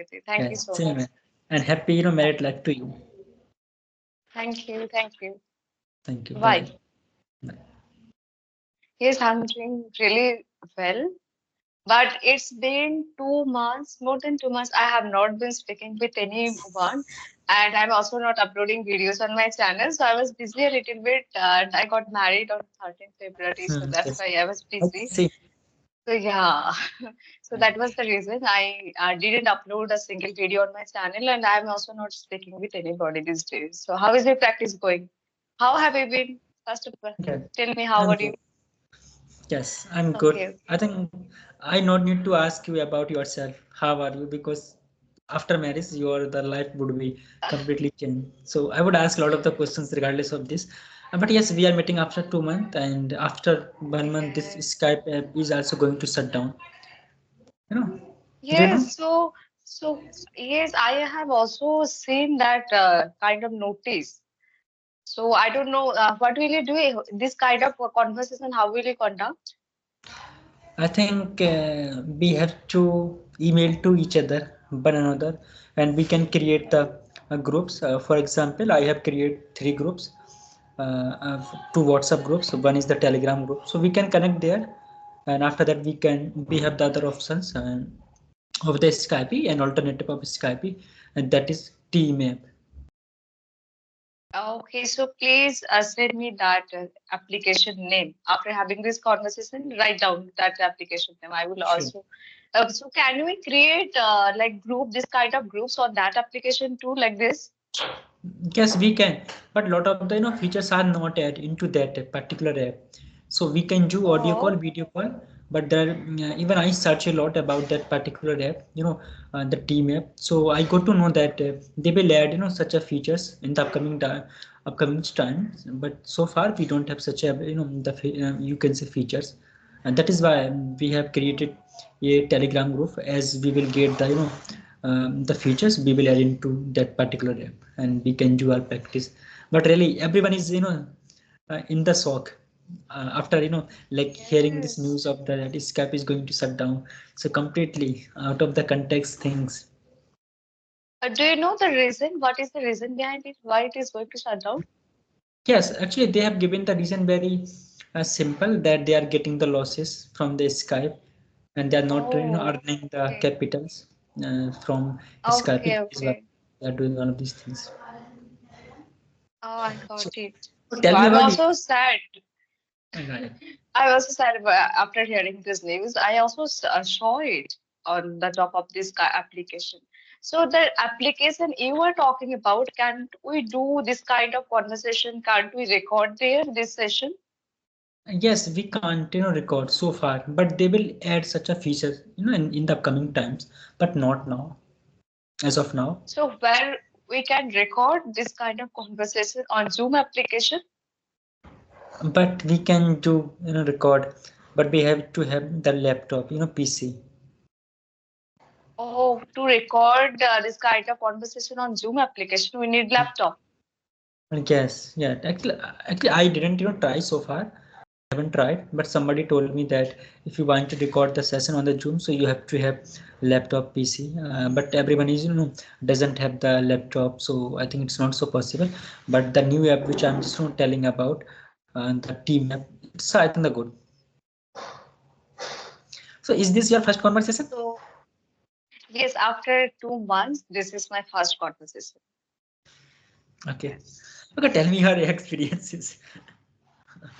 with you. Thank you Yes, so same much. here. And happy, married life to you. Thank you. Thank you. Thank you. Bye Bye. bye. Bye. Yes, I'm doing really well. But it's been 2 months, more than 2 months. I have not been speaking with anyone, and I'm also not uploading videos on my channel. So I was busy a little bit, and I got married on 13th February, so that's Yes. why I was I can busy. see. So yeah, so that was the reason I didn't upload a single video on my channel, and I'm also not speaking with anybody these days. So how is your practice going? How have you been? First of all, Okay. tell me how I'm are you? good. Yes, I'm good. Okay, I think I not need to ask you about yourself. How are you? Because after marriage, your the life would be completely changed. So I would ask a lot of the questions regardless of this. But yes, we are meeting after 2 months, and after 1 month, this okay. Skype app is also going to shut down. You know? Do you know? Yes, so yes, I have also seen that kind of notice. So I don't know what will you do this kind of conversation. How will you conduct? I think we have to email to each other, one another, and we can create the groups. For example, I have created 3 groups, two WhatsApp groups. One is the Telegram group, so we can connect there, and after that we have the other options of the Skype, an alternative of Skype, and that is Team app. Okay, so please send me that application name. After having this conversation, write down that application name. I will Sure. also. So can we create like this kind of groups on that application too, like this? Yes, we can, but a lot of the features are not added into that particular app. So we can do audio call, Oh, video call, but there even I search a lot about that particular app, the Team app. So I got to know that they will add such a features in the upcoming times. But so far we don't have such a you can say features, and that is why we have created a Telegram group as we will get the features we will add into that particular app and we can do our practice. But really everyone is in the shock after like hearing this yes. news of the that Skype is going to shut down, so completely out of the context things. Do you know the reason? What is the reason behind it? Why it is going to shut down? Yes, actually they have given the reason very simple, that they are getting the losses from the Skype and they are not Oh, earning the okay. capitals from Skype. Okay, That is why okay. they are doing all of these things. Oh, I So, got it. so So tell me I'm about you. also sad. Right. I also sad after hearing this news. I also saw it on the top of this application. So the application you were talking about, can't we do this kind of conversation? Can't we record there this session? Yes, we can't record so far, but they will add such a feature in the coming times, but not now, as of now. So where we can record this kind of conversation on Zoom application? But we can do record, but we have to have the laptop, PC. Oh, to record this kind of conversation on Zoom application, we need laptop. Yes, yeah. Actually, I didn't try so far. Haven't tried, but somebody told me that if you want to record the session on the Zoom, so you have to have laptop PC. But everyone is doesn't have the laptop, so I think it's not so possible. But the new app which I'm just telling about, the Team app, it's I think the good. So is this your first conversation? So yes, after 2 months, this is my first conversation. Okay. Yes. Okay, tell me your experiences.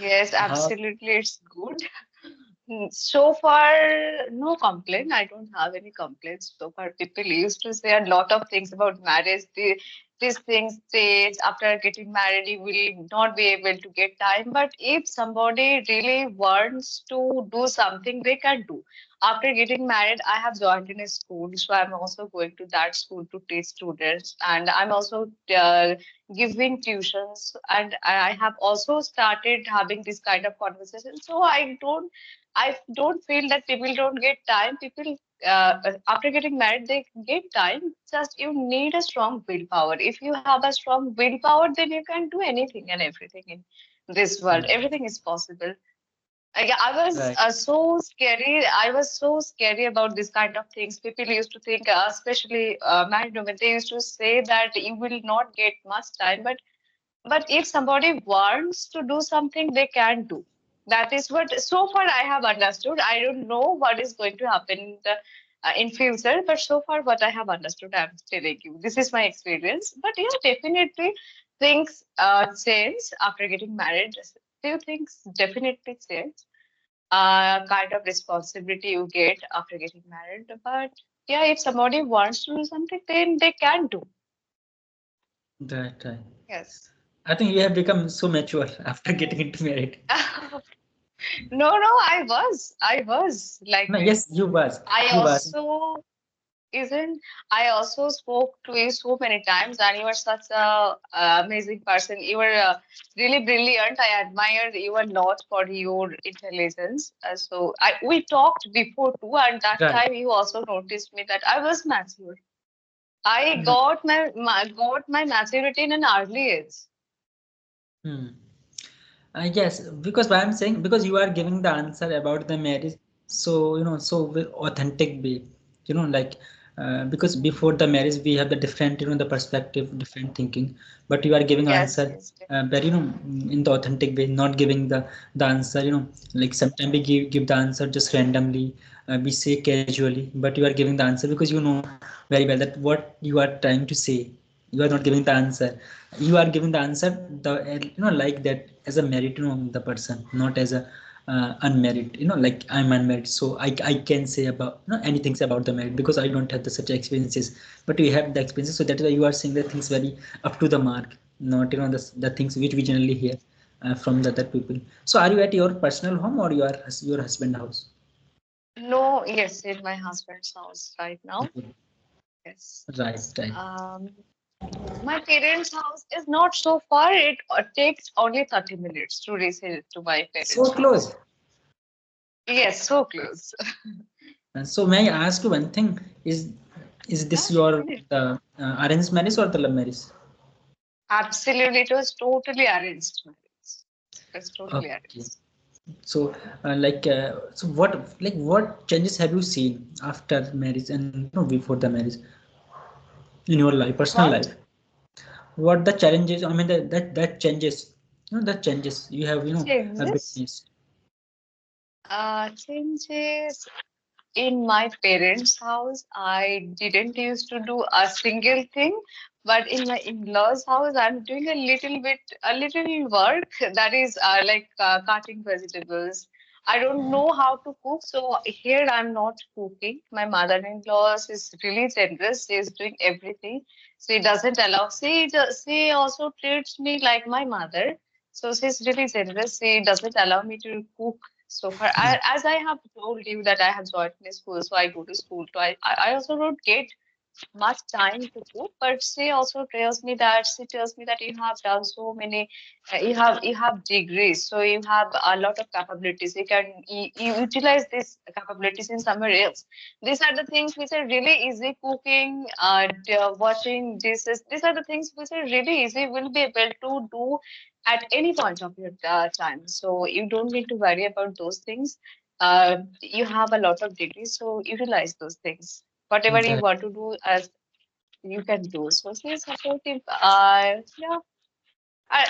Yes, How? absolutely, it's good. So far, no complaint. I don't have any complaints. So far, people used to say a lot of things about marriage. These things say after getting married, you will not be able to get time. But if somebody really wants to do something, they can do. After getting married, I have joined in a school, so I'm also going to that school to teach students, and I'm also giving tuitions, and I have also started having this kind of conversation. So I don't feel that people don't get time. People after getting married, they get time. Just you need a strong willpower. If you have a strong willpower, then you can do anything and everything in this world. Yeah. Everything is possible. Yeah, I was Right. so scary. I was so scary about this kind of things. People used to think, especially married women, they used to say that you will not get much time. But if somebody wants to do something, they can do. That is what so far I have understood. I don't know what is going to happen in future, but so far what I have understood, I'm telling you. This is my experience. But yeah, definitely things change after getting married. Few things definitely change. Kind of responsibility you get after getting married. But yeah, if somebody wants to do something, then they can do. Right. Right. Yes. I think you have become so mature after getting into married. No, no, I was like No, this. yes, you was. I You was. also isn't. I also spoke to you so many times, and you are such a amazing person. You were really brilliant. I admire you a lot for your intelligence. We talked before too, and that Right. time you also noticed me that I was mature. I No. got my maturity in an early age. Hmm. Yes, because why I'm saying, because you are giving the answer about the marriage, so so with authentic way, like because before the marriage we have the different, the perspective, different thinking, but you are giving Yes, answer yes, very, in the authentic way, not giving the answer, like sometimes we give the answer just randomly, we say casually, but you are giving the answer because you know very well that what you are trying to say. You are not giving the answer, you are giving the answer, the like that, as a merit, the person, not as a unmarried, like I'm unmarried, so I can say about, anything about the married, because I don't have the such experiences, but you have the experiences, so that is why you are saying the things very up to the mark, not the things which we generally hear from the other people. So are you at your personal home or your husband house? no, yes, in my husband's house right now. Okay. Yes. Right, right. Um, my parents' house is not so far. It takes only 30 minutes to reach it to my So parents' house. close. Yes, so close. So may I ask you one thing? Is Yeah, this your definitely. the arranged marriage or the love marriage? Absolutely. It was totally arranged marriage. It was totally Okay. arranged. So so what changes have you seen after marriage and before the marriage in your life, personal What life? What the challenges? I mean that changes. That changes you have changes? witnessed. Changes. In my parents' house, I didn't used to do a single thing, but in my in-laws' house, I'm doing a little work that is cutting vegetables. I don't know how to cook, so here I'm not cooking. My mother-in-law is really generous. She's doing everything. She doesn't allow. She also treats me like my mother. So she's really generous. She doesn't allow me to cook so far. As I have told you that I have joined in school, so I go to school. So I also don't get much time to cook, but she tells me that you have done so many, you have degrees, so you have a lot of capabilities. You utilize these capabilities in somewhere else. These are the things which are really easy. Cooking and washing dishes. These are the things which are really easy. Will be able to do at any point of your time. So you don't need to worry about those things. You have a lot of degrees, so utilize those things. Whatever you That want to do, as you can do. So she is supportive. Yeah, I,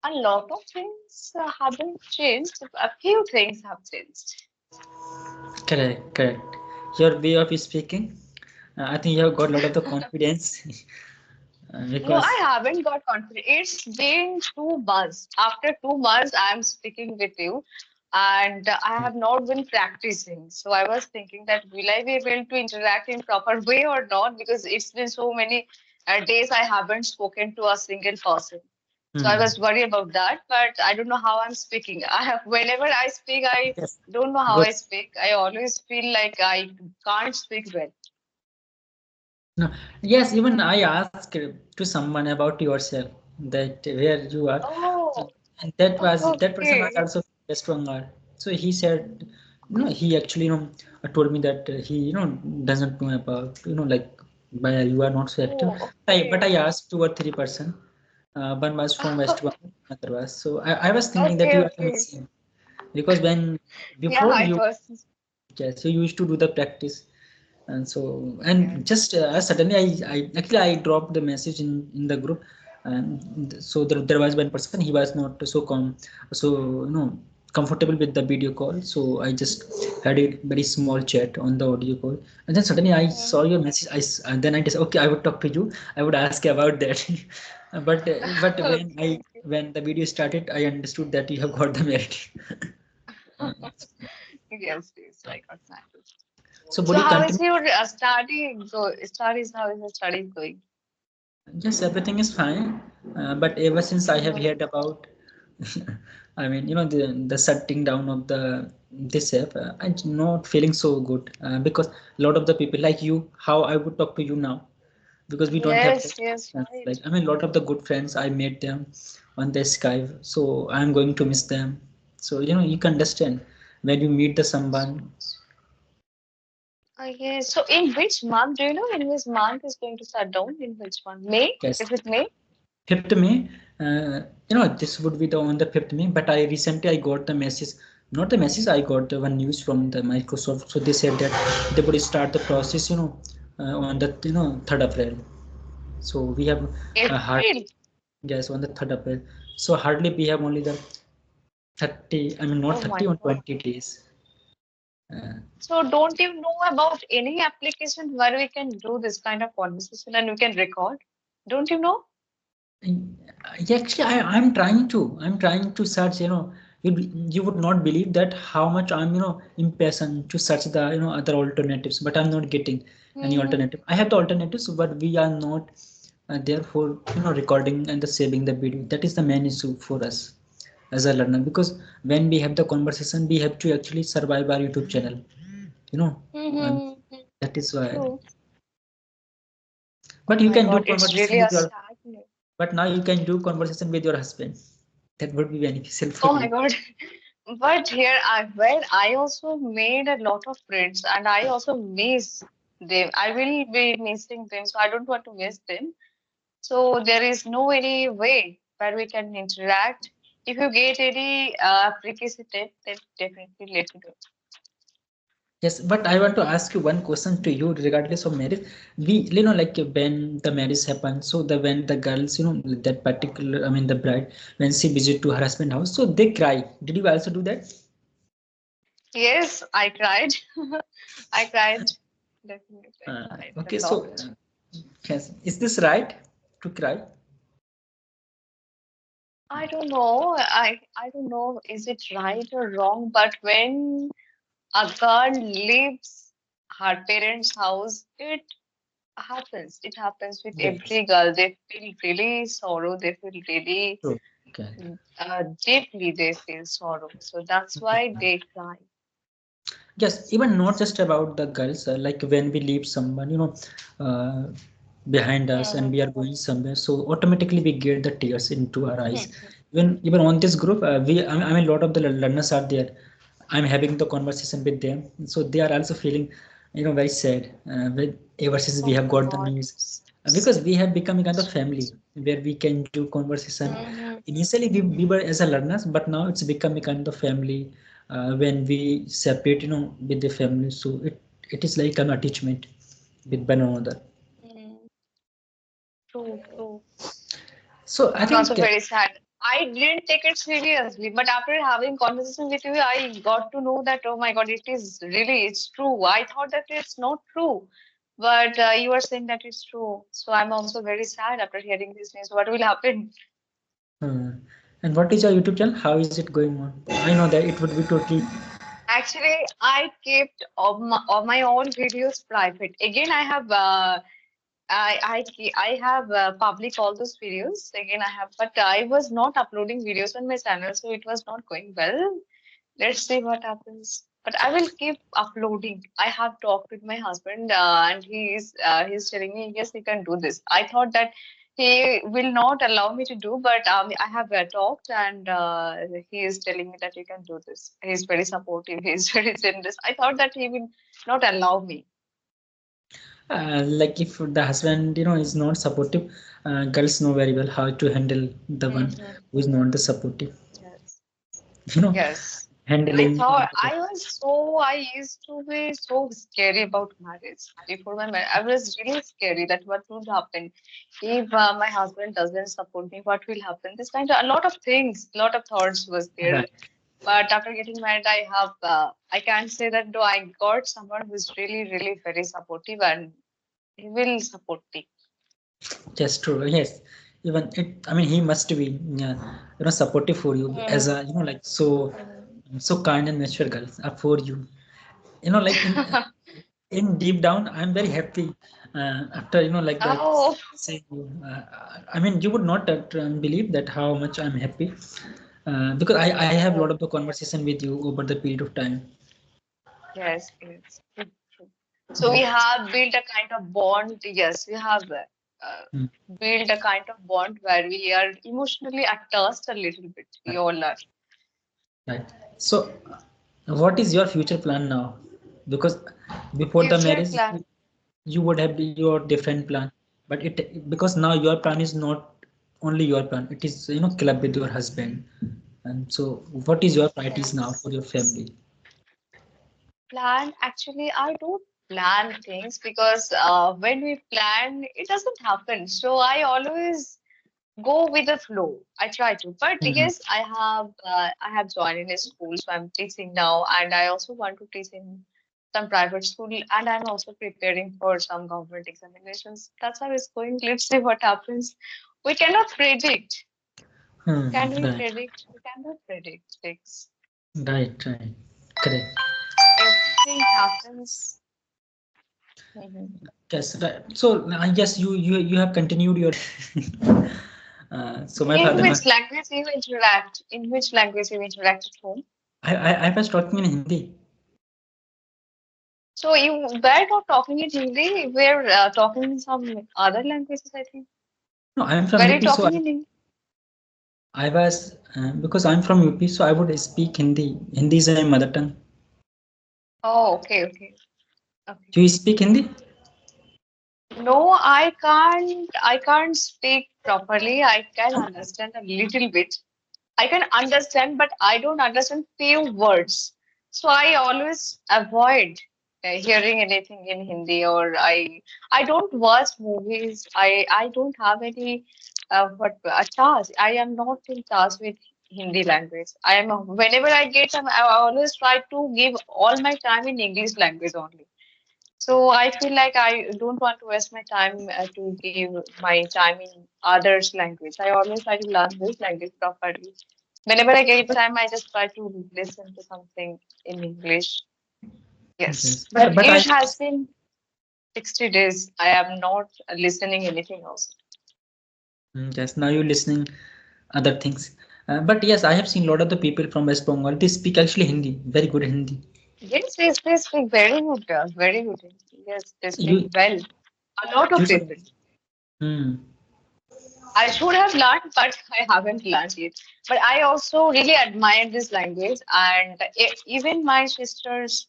a lot of things haven't changed. A few things have changed. correct, correct. Your way of speaking, I think you have got a lot of the confidence No, I because. haven't got confidence. It's been 2 months. After 2 months, I'm speaking with you, and I have not been practicing. So I was thinking that will I be able to interact in proper way or not? Because it's been so many days I haven't spoken to a single person. So I Hmm. was worried about that, but I don't know how I'm speaking. I have whenever I speak, I Yes. don't know how Good. I speak. I always feel like I can't speak well. No. Yes, even I asked to someone about yourself, that where you are, Oh, and that person was okay. also a stronger. So he said, he actually told me that he doesn't know about, like, why you are not so active. Oh, But I okay. asked 2 or 3 person. One was from West Bengal, another was. So I was thinking that Okay, you are okay. missing. because when Yeah, before it you, was. yes, you used to do the practice. And so, and Yes. just suddenly I actually I dropped the message in the group. And so there was one person, he was not so so comfortable with the video call, so I just had a very small chat on the audio call. And then suddenly I saw Mm. your message. And then I just, okay, I would talk to you, I would ask about that. But Okay, okay. when the video started, I understood that you have got the merit. Uh, Yes, yes, I got that. so would So you how is continue? your studies? How is the studies going? Yes, everything is fine. But ever since I have Mm-hmm. heard about, I mean, the shutting down of the this app, I'm not feeling so good, because a lot of the people like you, how I would talk to you now, because we don't have Yes, that yes, chance. right. Like, I mean, a lot of the good friends I made them on the Skype, so I'm going to miss them. So you can understand when you meet the someone. Yes. So in which month, do you know in which month is going to start down? In which month? May? Yes, Is it May? 5th May, this would be the on the 5th May, but I recently I got the message, not the message, I got the one news from the Microsoft. So they said that they would start the process, on the 3rd April. So we have hard April. yes on the 3rd April. So hardly we have only the 30, I mean not Oh 30 my on God. 20 days. Uh, So don't you know about any application where we can do this kind of conversation and we can record? Don't you know? Yeah, actually, I'm trying to search. You would not believe that how much I'm impatient to search the other alternatives, but I'm not getting any Hmm. alternative. I have the alternatives, but we are not there for recording and the saving the video. That is the main issue for us as a learner, because when we have the conversation, we have to actually survive our YouTube channel. You know, um, Mm-hmm. that is why. True. Oh But you my can do God, it's conversation really with a your. sad news. But now you can do conversation with your husband. That would be beneficial for Oh my you. God. But here I also made a lot of friends and I also miss them. I will be missing them, so I don't want to miss them. So there is no any way where we can interact. If you get any application tip, then definitely let me know. Yes, but I want to ask you one question to you, regardless of marriage. We, like when the marriage happens, so when the girls, that particular, I mean, the bride, when she visit to her husband house, so they cry. Did you also do that? Yes, I cried. I cried. Definitely, I cried a Okay, so lot. yes, is this right to cry? I don't know. I don't know. Is it right or wrong? But when a girl leaves her parents' house, it happens. It happens with Yes. every girl. They feel really sorrow. They feel really True. Okay. deeply. They feel sorrow. So that's why they cry. Yes, even not just about the girls, like when we leave someone, uh, behind us and Hmm. we are going somewhere, so automatically we get the tears into our eyes. Hmm. Even on this group, I mean, a lot of the learners are there. I'm having the conversation with them, so they are also feeling, very sad, ever since we Oh have my got the God. news. Because we have become a kind of family where we can do conversation. Hmm. Initially, we were as a learners, but now it's become a kind of family. When we separate, with the family, so it is like an attachment with one another. Hmm. True, true. So I I'm also think, very sad. I didn't take it seriously, but after having conversation with you, I got to know that oh my God, it is really it's true. I thought that it's not true, but you are saying that it's true. So I'm also very sad after hearing this news. What will happen? uh, and what is your YouTube channel? How is it going on? I know that it would be totally. Actually, I kept all my own videos private. Again, I have public all those videos. Again, I have, but I was not uploading videos on my channel, so it was not going well. Let's see what happens. But I will keep uploading. I have talked with my husband, and he's telling me yes, you can do this. I thought that he will not allow me to do, but I have talked, and he is telling me that you can do this. He's very supportive. He's very generous. I thought that he will not allow me. Like if the husband is not supportive, girls know very well how to handle the one Hmm. who is not the supportive. Yes. you know Yes. I handling, thought I used to be so scary about marriage before my marriage. I was really scary that what would happen if my husband doesn't support me. What will happen? This kind of a lot of things, a lot of thoughts was there. right. But after getting married, I can't say that though I got someone who's really, really very supportive and he will support me. Just true. Yes. Even it, I mean, he must be, supportive for you as Mm. a, like so kind and mature girl for you. Like in deep down, I'm very happy after, like that. Oh, Say, I mean, you would not believe that how much I'm happy because I have a lot of the conversation with you over the period of time. yes, yes. True, true. So we have built a kind of bond. Yes, we have Mm, built a kind of bond where we are emotionally attached a little bit. We right. all are. Right. So, what is your future plan now? Because before the Future marriage, plan. you would have your different plan, but it because now your plan is not only your plan; it is club with your husband. And so, what is your priorities now Yes. for your family? Plan, actually, I don't plan things because when we plan, it doesn't happen. So I always go with the flow. I try to, but Mhm. yes, I have joined in a school, so I'm teaching now, and I also want to teach in some private school, and I'm also preparing for some government examinations. That's how it's going. Let's see what happens. We cannot predict. Can we Right, predict? We cannot predict things. right, correct. Everything happens. Mhm. Yes, right. So, yes, you have continued your. So my In father, which language you interact? In which language you interact at home? I was talking in Hindi. So you were not talking in Hindi. We're talking in some other languages, I think. No, I'm from Were you UP, so talking in English? I was because I'm from UP, so I would speak Hindi. Hindi is my mother tongue. Oh, okay, okay, okay. Do you speak Hindi? No, I can't speak properly. I can understand a little bit. I can understand, but I don't understand few words. So I always avoid hearing anything in Hindi, or I don't watch movies. I don't have any what a task. I am not in task with Hindi language. I am whenever I get time, I always try to give all my time in English language only. So I feel like I don't want to waste my time to give my time in others' language. I always try to learn this language properly. Whenever I get time, I just try to listen to something in English. Yes, Yes, but but I it has been 60 days. I am not listening anything else. yes now you're listening other things. But yes, I have seen a lot of the people from West Bengal. They speak actually Hindi, very good Hindi. Yes, yes, they speak very good, very good. Yes, they speak You well. A lot you of should. people. Hmm. I should have learned, but I haven't learned it. But I also really admire this language, and even my sisters,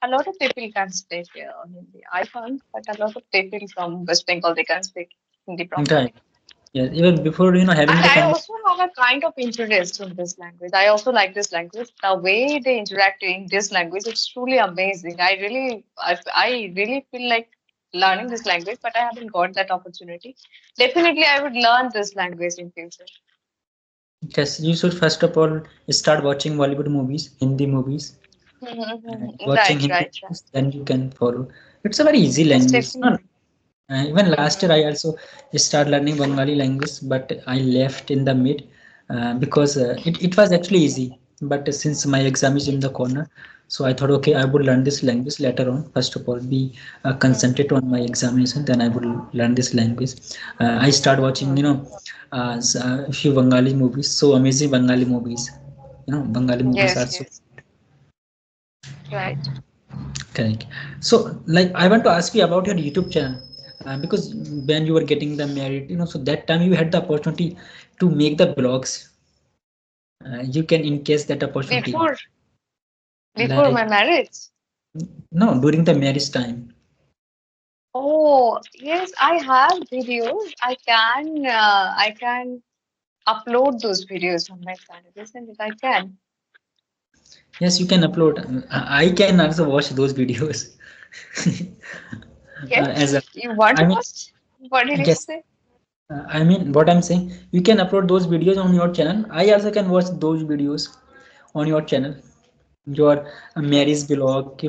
a lot of people can speak Hindi. I can't, but a lot of people from West Bengal they can speak Hindi Right. properly. Yes, even before having And the I conversation. also have a kind of interest in this language. I also like this language. The way they interact in this language, it's truly amazing. I really feel like learning this language, but I haven't got that opportunity. Definitely, I would learn this language in future. Yes, you should first of all start watching Bollywood movies, Hindi movies, and watching Right, Hindi right, right. movies, then you can follow. It's a very easy Yes, language. No, definitely. even last year Mhm. I also started learning Bengali language, but I left in the mid because it was actually easy. But since my exam is in the corner, so I thought, okay, I would learn this language later on. First of all, be concentrate on my examination, then I would learn this language. I start watching, a few Bengali movies, so amazing Bengali movies. Bengali movies are Yes, so yes, right. correct. So, like, I want to ask you about your YouTube channel because when you were getting them married, so that time you had the opportunity to make the blogs. You can in case that opportunity, Before my like marriage. no during the marriage time. Oh, yes, I have videos. I can upload those videos on my channel, isn't it? I can. Yes, you can upload. I can also watch those videos. As a, Yes, you want I to mean, watch? What did you yes. say? I mean, what I'm saying, you can upload those videos on your channel. I also can watch those videos on your channel. Your marriage vlog,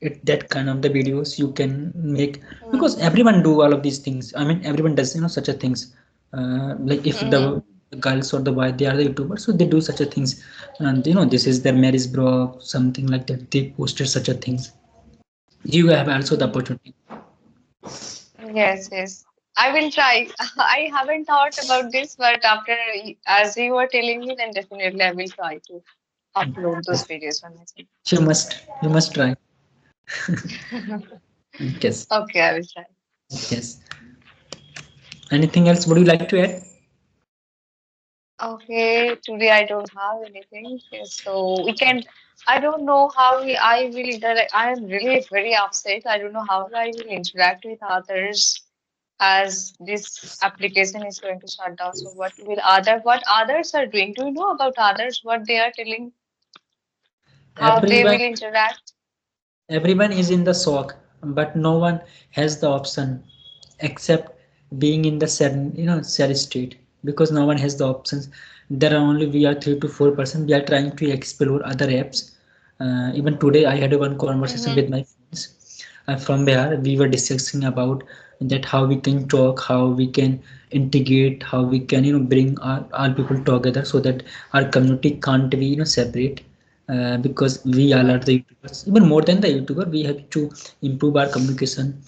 it that kind of the videos you can make, because Mm-hmm. everyone do all of these things. I mean, everyone does, such a things. Like if the Mm-hmm. girls or the boy, they are the YouTubers, so they do such a things, and this is their marriage vlog, something like that. They posted such a things. You have also the Mm-hmm. opportunity. Yes, yes. I will try. I haven't thought about this, but as you were telling me, then definitely I will try to upload those Yes. videos on my You must try. channel. Yes. Okay, I will try. Yes. Anything else would you like to add? Okay, today I don't have anything, so we can. I don't know how I will interact. I am really very upset. I don't know how I will interact with others as this application is going to shut down. So what others are doing? Do you know about others? What they are telling? How they Everyone will interact? Everyone is in the shock, but no one has the option except being in the sad state, because no one has the options. There are only we are 3 to 4%. We are trying to explore other apps. Even today, I had one conversation Mm-hmm. with my friends from Bihar. We were discussing about that how we can talk, how we can integrate, how we can bring all people together so that our community can't be separate, because we all are Mm-hmm. the YouTubers. Even more than the YouTuber, we have to improve our communication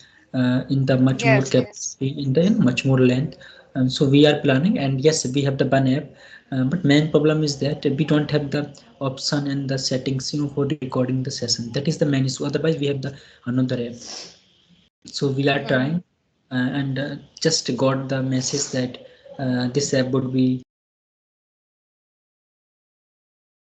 in the much more Yes, yes. capacity, in the much more length. So we are planning, and yes, we have the one app, but main problem is that we don't have the option and the settings, for recording the session. That is the main issue. Otherwise, we have the another app. So we are trying, Mm-hmm. and just got the message that this app would be